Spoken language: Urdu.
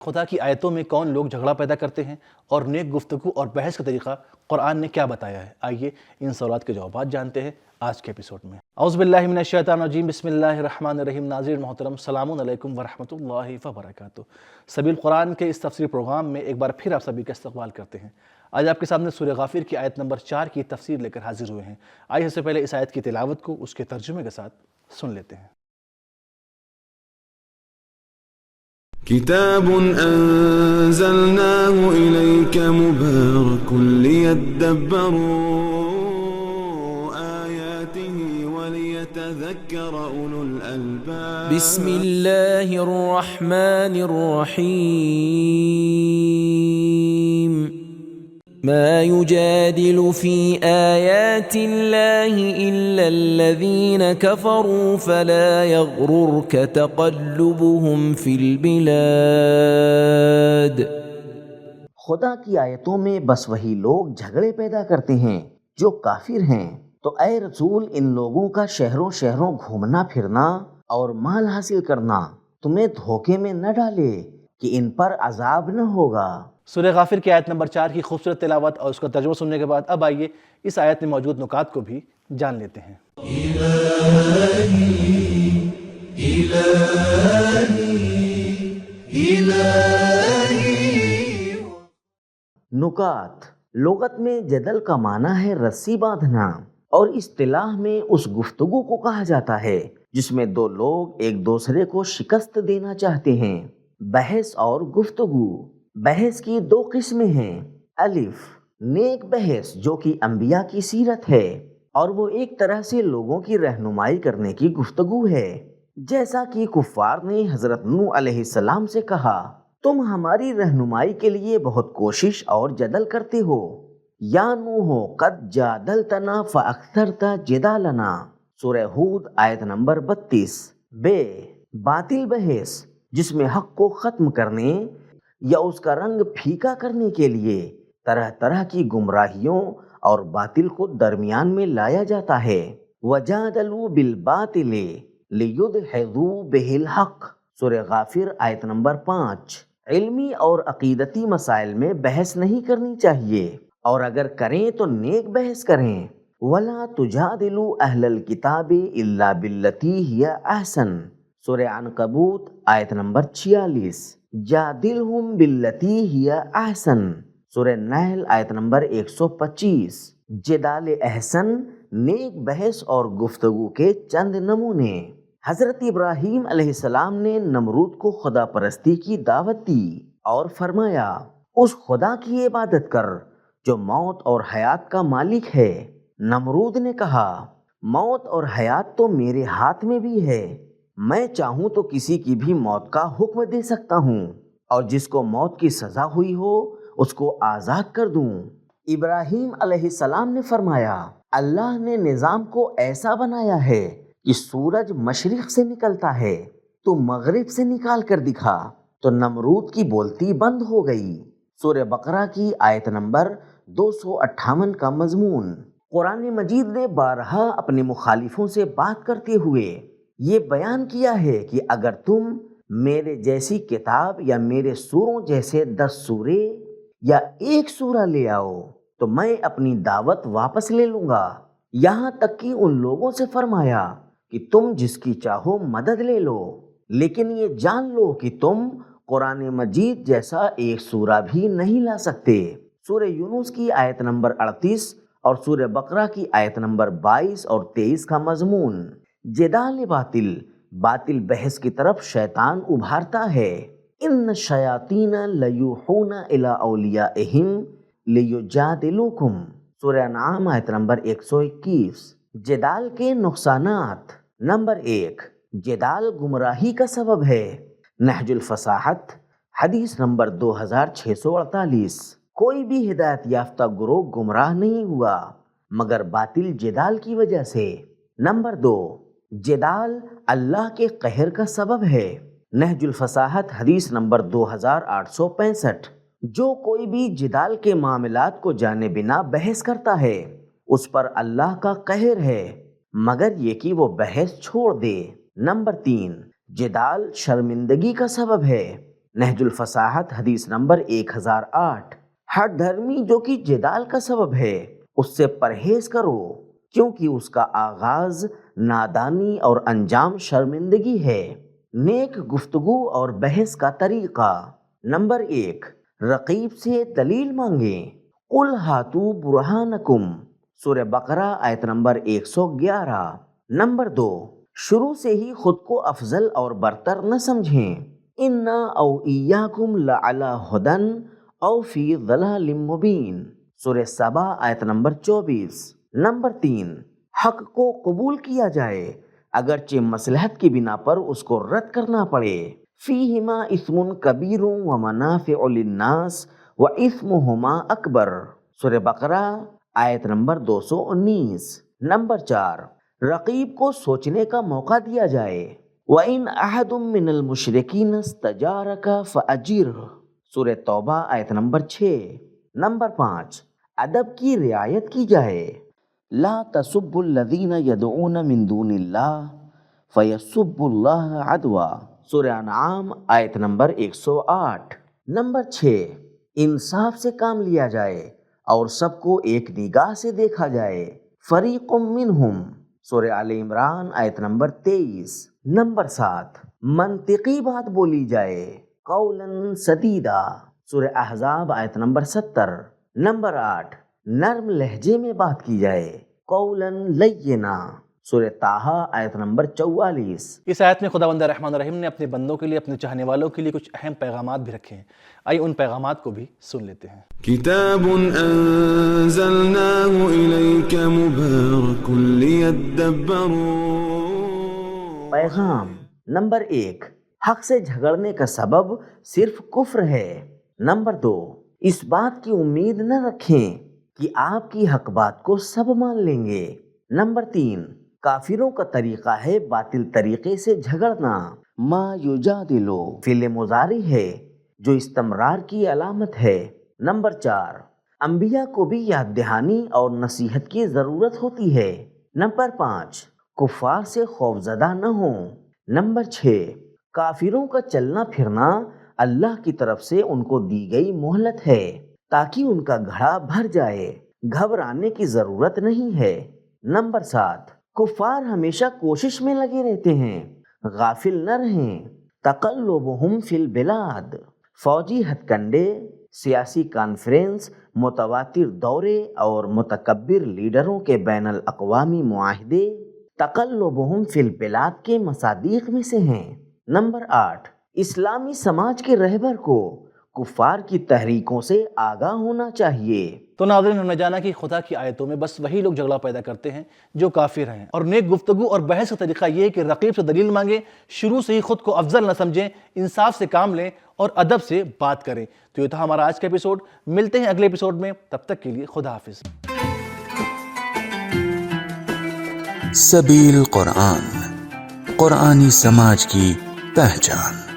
خدا کی آیتوں میں کون لوگ جھگڑا پیدا کرتے ہیں اور نیک گفتگو اور بحث کا طریقہ قرآن نے کیا بتایا ہے؟ آئیے ان سوالات کے جوابات جانتے ہیں آج کے ایپیسوڈ میں۔ اعوذ باللہ من الشیطان الرجیم، بسم اللہ الرحمن الرحیم۔ ناظرین محترم، السلام علیکم ورحمۃ اللہ وبرکاتہ۔ سبیل قرآن کے اس تفسیری پروگرام میں ایک بار پھر آپ سبھی کا استقبال کرتے ہیں۔ آج آپ کے سامنے سورہ غافر کی آیت نمبر 4 کی تفسیر لے کر حاضر ہوئے ہیں۔ آئیے سب سے پہلے اس آیت کی تلاوت کو اس کے ترجمے کے ساتھ سن لیتے ہیں۔ كتاب أنزلناه إليك مبارك ليدبروا آياته وليتذكر أولو الألباب بسم الله الرحمن الرحيم ما يجادل في آيات الله إلا الذين كفروا فلا يغررك تقلبهم في البلاد۔ خدا کی آیتوں میں بس وہی لوگ جھگڑے پیدا کرتے ہیں جو کافر ہیں، تو اے رسول ان لوگوں کا شہروں شہروں گھومنا پھرنا اور مال حاصل کرنا تمہیں دھوکے میں نہ ڈالے کہ ان پر عذاب نہ ہوگا۔ سورہ غافر کی آیت نمبر 4 کی خوبصورت تلاوت اور اس کا ترجمہ سننے کے بعد اب آئیے اس آیت میں موجود نکات کو بھی جان لیتے ہیں۔ نکات لغت میں جدل کا معنی ہے رسی باندھنا، اور اصطلاح میں اس گفتگو کو کہا جاتا ہے جس میں دو لوگ ایک دوسرے کو شکست دینا چاہتے ہیں۔ بحث اور گفتگو۔ بحث کی دو قسمیں ہیں۔ الف، نیک بحث جو کہ انبیاء کی سیرت ہے، اور وہ ایک طرح سے لوگوں کی رہنمائی کرنے کی گفتگو ہے، جیسا کہ کفار نے حضرت نوح علیہ السلام سے کہا تم ہماری رہنمائی کے لیے بہت کوشش اور جدل کرتے ہو۔ یا نوح قد جادلتنا فاکثرت جدالنا، سورہ ہود آیت نمبر 32۔ بے، باطل بحث جس میں حق کو ختم کرنے یا اس کا رنگ پھیکا کرنے کے لیے طرح طرح کی گمراہیوں اور باطل کو درمیان میں لایا جاتا ہے۔ وَجَادَلُوا بِالْبَاطِلِ لِيُدْحِضُوا بِهِ الْحَقَّ، سورہ غافر آیت نمبر 5۔ علمی اور عقیدتی مسائل میں بحث نہیں کرنی چاہیے، اور اگر کریں تو نیک بحث کریں۔ وَلَا تُجَادِلُوا أَهْلَ الْكِتَابِ إِلَّا بِالَّتِي هِيَ أَحْسَنُ، سورہ عنکبوت آیت نمبر 46۔ جادلہم باللتی ہی احسن، سورہ نحل آیت نمبر 125۔ جدال احسن نیک بحث اور گفتگو کے چند نمونے۔ حضرت ابراہیم علیہ السلام نے نمرود کو خدا پرستی کی دعوت دی اور فرمایا اس خدا کی عبادت کر جو موت اور حیات کا مالک ہے۔ نمرود نے کہا موت اور حیات تو میرے ہاتھ میں بھی ہے، میں چاہوں تو کسی کی بھی موت کا حکم دے سکتا ہوں، اور جس کو موت کی سزا ہوئی ہو اس کو آزاد کر دوں۔ ابراہیم علیہ السلام نے فرمایا اللہ نے نظام کو ایسا بنایا ہے کہ سورج مشرق سے نکلتا ہے تو مغرب سے نکال کر دکھا، تو نمرود کی بولتی بند ہو گئی۔ سورہ بقرہ کی آیت نمبر 258 کا مضمون۔ قرآن مجید نے بارہا اپنے مخالفوں سے بات کرتے ہوئے یہ بیان کیا ہے کہ اگر تم میرے جیسی کتاب یا میرے سوروں جیسے 10 سورے یا ایک سورہ لے آؤ تو میں اپنی دعوت واپس لے لوں گا، یہاں تک کہ ان لوگوں سے فرمایا کہ تم جس کی چاہو مدد لے لو، لیکن یہ جان لو کہ تم قرآن مجید جیسا ایک سورہ بھی نہیں لا سکتے۔ سورہ یونس کی آیت نمبر 38 اور سورہ بقرہ کی آیت نمبر 22 اور 23 کا مضمون۔ جدال باطل، باطل بحث کی طرف شیطان ابھارتا ہے۔ ان الشیاطین لیوحون الی اولیائہم لیجادلوکم، سورہ انعام آیت نمبر 121۔ جدال کے نقصانات۔ نمبر 1، جدال گمراہی کا سبب ہے۔ نہج الفصاحت حدیث نمبر 2648۔ کوئی بھی ہدایت یافتہ گروہ گمراہ نہیں ہوا مگر باطل جدال کی وجہ سے۔ نمبر 2، جدال اللہ کے قہر کا سبب ہے۔ نہج الفصاحت حدیث نمبر 2865۔ جو کوئی بھی جدال کے معاملات کو جانے بنا بحث کرتا ہے اس پر اللہ کا قہر ہے مگر یہ کہ وہ بحث چھوڑ دے۔ نمبر 3، جدال شرمندگی کا سبب ہے۔ نہج الفصاحت حدیث نمبر 1008۔ ہر دھرمی جو کہ جدال کا سبب ہے اس سے پرہیز کرو، کیونکہ اس کا آغاز نادانی اور انجام شرمندگی ہے۔ نیک گفتگو اور بحث کا طریقہ۔ نمبر 1، رقیب سے دلیل مانگیں۔ قل ہاتوا برہانکم، سورہ بقرہ آیت نمبر 111۔ نمبر 2، شروع سے ہی خود کو افضل اور برتر نہ سمجھیں۔ انا او ایاکم لعلی ھدی او فی ضلال مبین، سورہ سبا آیت نمبر 24۔ نمبر 3، حق کو قبول کیا جائے اگرچہ مصلحت کی بنا پر اس کو رد کرنا پڑے۔ فیہما اثم کبیر ومنافع للناس واثمہما اکبر، سورہ بقرہ آیت نمبر 219۔ نمبر 4، رقیب کو سوچنے کا موقع دیا جائے۔ وَإِنْ أَحَدٌ مِّنَ الْمُشْرِكِينَ اسْتَجَارَكَ فَأَجِرْهُ، سورہ توبہ آیت نمبر 6۔ نمبر 5، ادب کی رعایت کی جائے۔ لا تسبوا الذین یدعون من دون اللہ فیسبوا اللہ عدوا، سورہ انعام آیت نمبر 108۔ نمبر 6، انصاف سے کام لیا جائے اور سب کو ایک نگاہ سے دیکھا جائے۔ فریق منہم، سورہ آل عمران آیت نمبر 23۔ نمبر 7، منطقی بات بولی جائے۔ قولا سدیدا، سورہ احزاب آیت نمبر 70۔ نمبر 8، نرم لہجے میں بات کی جائے۔ قولا لینا، سورہ طٰہٰ آیت نمبر 44۔ اس آیت میں خداوند رحمان الرحیم نے اپنے بندوں کے لیے، اپنے چاہنے والوں کے لیے کچھ اہم پیغامات بھی رکھے ہیں۔ آئیے ان پیغامات کو بھی سن لیتے ہیں۔ کتاب انزلناه الیک مبارک لیدبروا۔ پیغام نمبر 1، حق سے جھگڑنے کا سبب صرف کفر ہے۔ نمبر 2، اس بات کی امید نہ رکھیں کہ آپ کی حق بات کو سب مان لیں گے۔ نمبر 3، کافروں کا طریقہ ہے باطل طریقے سے جھگڑنا۔ ما یجادلو فعل مضارع ہے جو استمرار کی علامت ہے۔ نمبر 4، انبیاء کو بھی یاد دہانی اور نصیحت کی ضرورت ہوتی ہے۔ نمبر 5، کفار سے خوفزدہ نہ ہوں۔ نمبر 6، کافروں کا چلنا پھرنا اللہ کی طرف سے ان کو دی گئی مہلت ہے تاکہ ان کا گھڑا بھر جائے، گھبرانے کی ضرورت نہیں ہے۔ نمبر 7، کفار ہمیشہ کوشش میں لگے رہتے ہیں، غافل نہ رہیں۔ تقلبہم فی البلاد، فوجی ہتھ کنڈے، سیاسی کانفرنس، متواتر دورے اور متکبر لیڈروں کے بین الاقوامی معاہدے تقلبہم فی البلاد کے مصادیق میں سے ہیں۔ نمبر 8، اسلامی سماج کے رہبر کو کفار کی تحریکوں سے آگاہ ہونا چاہیے۔ تو ناظرین، ہم نے جانا کہ خدا کی آیتوں میں بس وہی لوگ جھگڑا پیدا کرتے ہیں جو کافر ہیں، اور نیک گفتگو اور بحث کا طریقہ یہ ہے کہ رقیب سے دلیل مانگیں، شروع سے ہی خود کو افضل نہ سمجھیں، انصاف سے کام لیں اور ادب سے بات کریں۔ تو یہ تھا ہمارا آج کا ایپیسوڈ۔ ملتے ہیں اگلے ایپیسوڈ میں، تب تک کے لیے خدا حافظ۔ سبیل قرآن، قرآنی سماج کی پہچان۔